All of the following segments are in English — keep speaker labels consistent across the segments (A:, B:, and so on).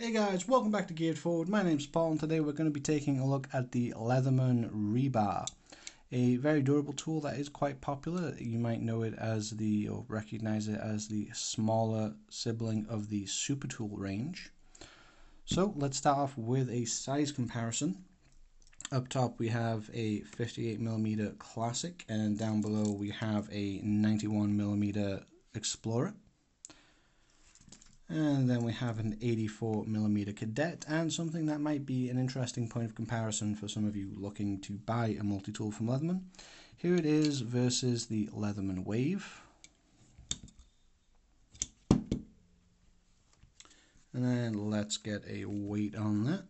A: Hey guys, welcome back to Geared Forward. My name's Paul and today we're going to be taking a look at the Leatherman Rebar, a very durable tool that is quite popular. You might know it as or recognize it as the smaller sibling of the Supertool range. So let's start off with a size comparison. Up top we have a 58mm Classic and down below we have a 91mm Explorer. And then we have an 84mm Cadet, and something that might be an interesting point of comparison for some of you looking to buy a multi-tool from Leatherman. Here it is versus the Leatherman Wave. And then let's get a weight on that.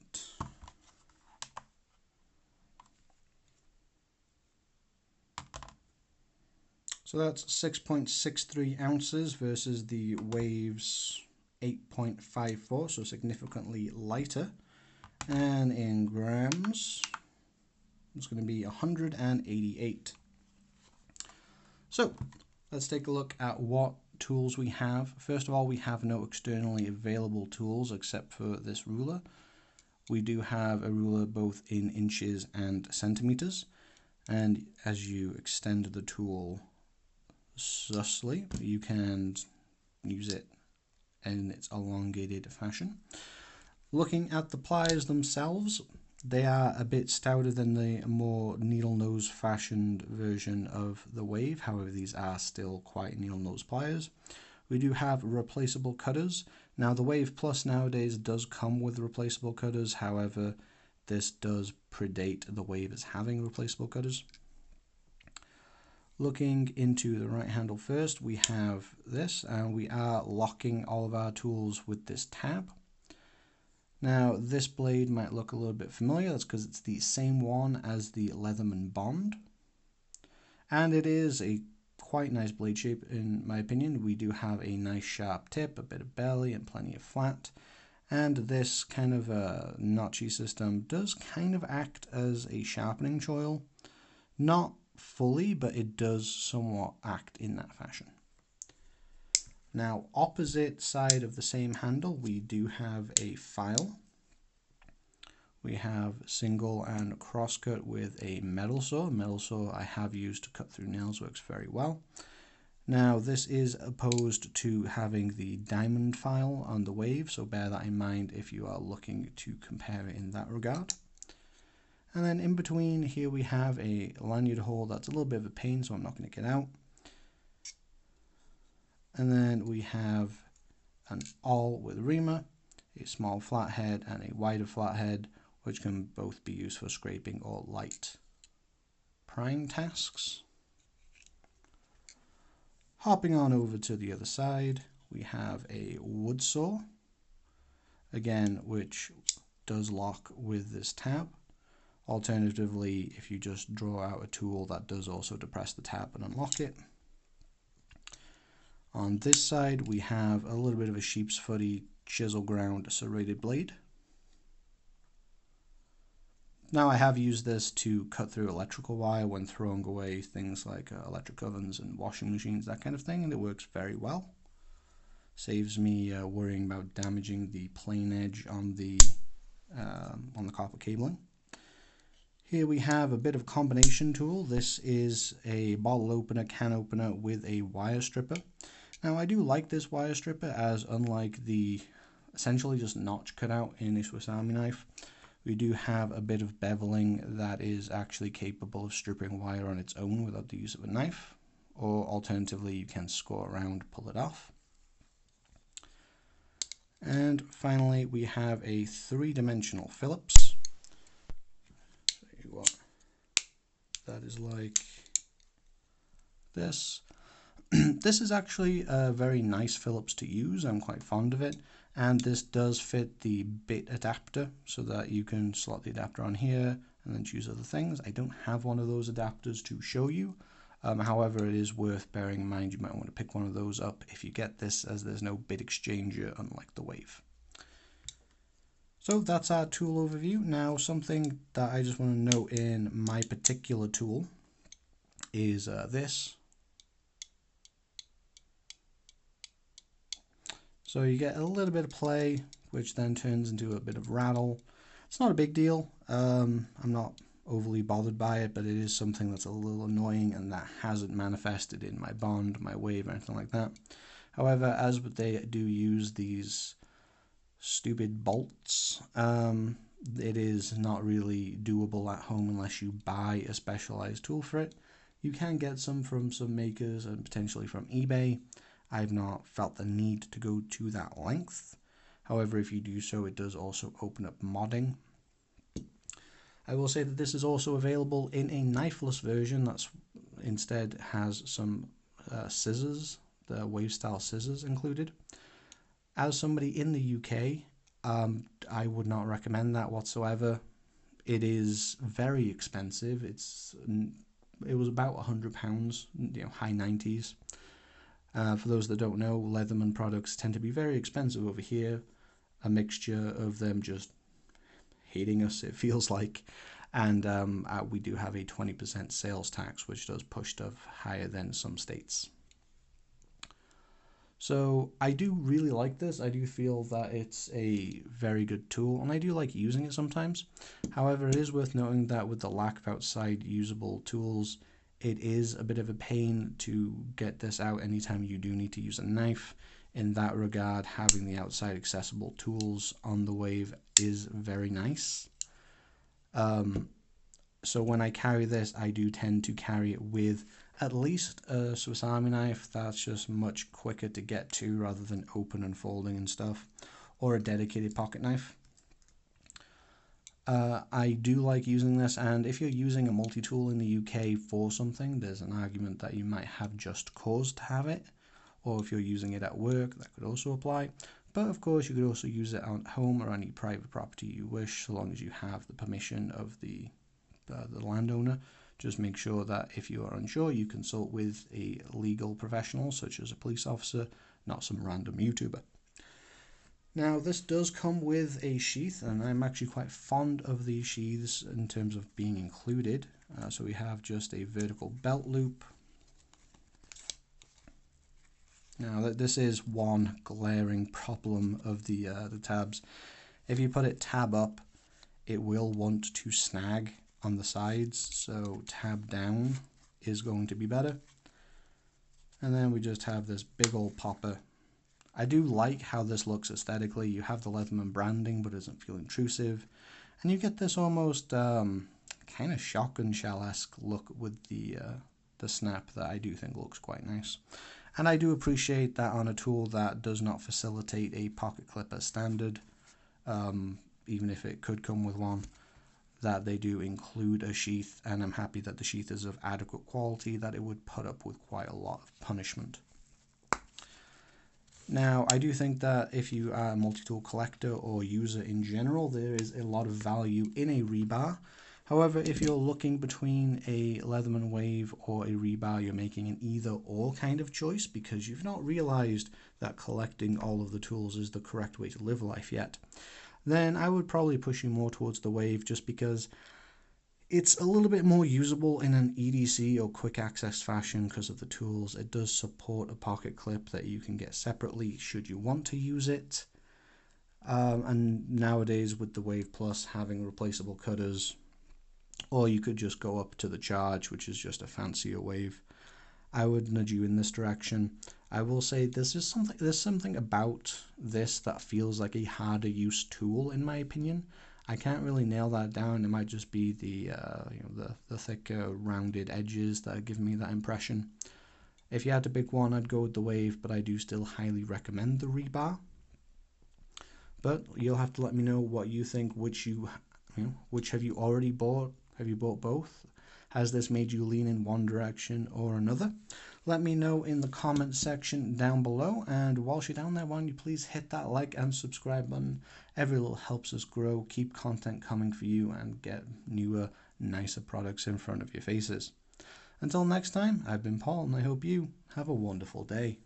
A: So that's 6.63 ounces versus the Wave's 8.54, so significantly lighter. And in grams, it's going to be 188. So let's take a look at what tools we have. First of all, we have no externally available tools except for this ruler. We do have a ruler both in inches and centimeters, and as you extend the tool thusly, you can use it in its elongated fashion. Looking at the pliers themselves, they are a bit stouter than the more needle nose fashioned version of the Wave. However, these are still quite needle nose pliers. We do have replaceable cutters. Now the Wave Plus nowadays does come with replaceable cutters. However, this does predate the Wave as having replaceable cutters. Looking into the right handle first, we have this, and we are locking all of our tools with this tab. Now this blade might look a little bit familiar. That's because it's the same one as the Leatherman Bond, and it is a quite nice blade shape in my opinion. We do have a nice sharp tip, a bit of belly, and plenty of flat, and this kind of a notchy system does kind of act as a sharpening choil. Not fully, but it does somewhat act in that fashion. Now, opposite side of the same handle, we do have a file. We have single and crosscut with a metal saw. Metal saw I have used to cut through nails, works very well. Now, this is opposed to having the diamond file on the Wave, so bear that in mind if you are looking to compare it in that regard. And then in between here we have a lanyard hole that's a little bit of a pain, so I'm not going to get out. And then we have an awl with reamer, a small flathead and a wider flathead, which can both be used for scraping or light prime tasks. Hopping on over to the other side, we have a wood saw, again, which does lock with this tab. Alternatively, if you just draw out a tool, that does also depress the tab and unlock it. On this side, we have a little bit of a sheep's footy chisel ground serrated blade. Now, I have used this to cut through electrical wire when throwing away things like electric ovens and washing machines, that kind of thing, and it works very well. Saves me worrying about damaging the plain edge on the copper cabling. Here we have a bit of a combination tool. This is a bottle opener, can opener with a wire stripper. Now I do like this wire stripper, as unlike the essentially just notch cutout in a Swiss Army knife, we do have a bit of beveling that is actually capable of stripping wire on its own without the use of a knife, or alternatively you can score around, pull it off. And finally we have a three-dimensional Phillips. What that is like this. This is actually a very nice Phillips to use. I'm quite fond of it, and this does fit the bit adapter so that you can slot the adapter on here and then choose other things. I don't have one of those adapters to show you. However, it is worth bearing in mind you might want to pick one of those up if you get this, as there's no bit exchanger unlike the Wave. So that's our tool overview. Now, something that I just want to note in my particular tool is this. So you get a little bit of play which then turns into a bit of rattle. It's not a big deal. I'm not overly bothered by it, but it is something that's a little annoying, and that hasn't manifested in my bond, my wave, or anything like that. However, as they do use these stupid bolts, it is not really doable at home unless you buy a specialized tool for it. You can get some from some makers and potentially from eBay. I've not felt the need to go to that length. However, if you do so, it does also open up modding. I will say that this is also available in a knifeless version that's instead has some scissors, the wave style scissors included. As somebody in the UK, I would not recommend that whatsoever. It is very expensive. It was about £100, high 90s. For those that don't know, Leatherman products tend to be very expensive over here. A mixture of them just hating us, it feels like. And we do have a 20% sales tax, which does push stuff higher than some states. So I do really like this. I do feel that it's a very good tool, and I do like using it sometimes. However, it is worth noting that with the lack of outside usable tools, it is a bit of a pain to get this out anytime you do need to use a knife. In that regard, having the outside accessible tools on the wave is very nice. So when I carry this, I do tend to carry it with at least a Swiss Army knife that's just much quicker to get to rather than open and folding and stuff, or a dedicated pocket knife. I do like using this, and if you're using a multi-tool in the UK for something, there's an argument that you might have just cause to have it, or if you're using it at work, that could also apply. But of course, you could also use it at home or any private property you wish, so long as you have the permission of the landowner. Just make sure that if you are unsure, you consult with a legal professional, such as a police officer, not some random YouTuber. Now, this does come with a sheath, and I'm actually quite fond of these sheaths in terms of being included. So we have just a vertical belt loop. Now, this is one glaring problem of the tabs. If you put it tab up, it will want to snag on the sides, so tab down is going to be better. And then we just have this big old popper. I do like how this looks aesthetically. You have the Leatherman branding, but it doesn't feel intrusive. And you get this almost kind of shotgun shell-esque look with the snap that I do think looks quite nice. And I do appreciate that on a tool that does not facilitate a pocket clip as standard, even if it could come with one, that they do include a sheath, and I'm happy that the sheath is of adequate quality, that it would put up with quite a lot of punishment. Now, I do think that if you are a multi-tool collector or user in general, there is a lot of value in a rebar. However, if you're looking between a Leatherman wave or a rebar, you're making an either or kind of choice because you've not realized that collecting all of the tools is the correct way to live life yet, then I would probably push you more towards the wave, just because it's a little bit more usable in an EDC or quick access fashion because of the tools. It does support a pocket clip that you can get separately should you want to use it. And nowadays with the Wave Plus having replaceable cutters, or you could just go up to the Charge, which is just a fancier wave, I would nudge you in this direction. I will say there's something about this that feels like a harder use tool in my opinion. I can't really nail that down. It might just be the thicker rounded edges that are giving me that impression. If you had to pick one, I'd go with the Wave, but I do still highly recommend the Rebar. But you'll have to let me know what you think. Which have you already bought? Have you bought both? Has this made you lean in one direction or another? Let me know in the comments section down below, and whilst you're down there, why don't you please hit that like and subscribe button. Every little helps us grow, keep content coming for you, and get newer, nicer products in front of your faces. Until next time, I've been Paul, and I hope you have a wonderful day.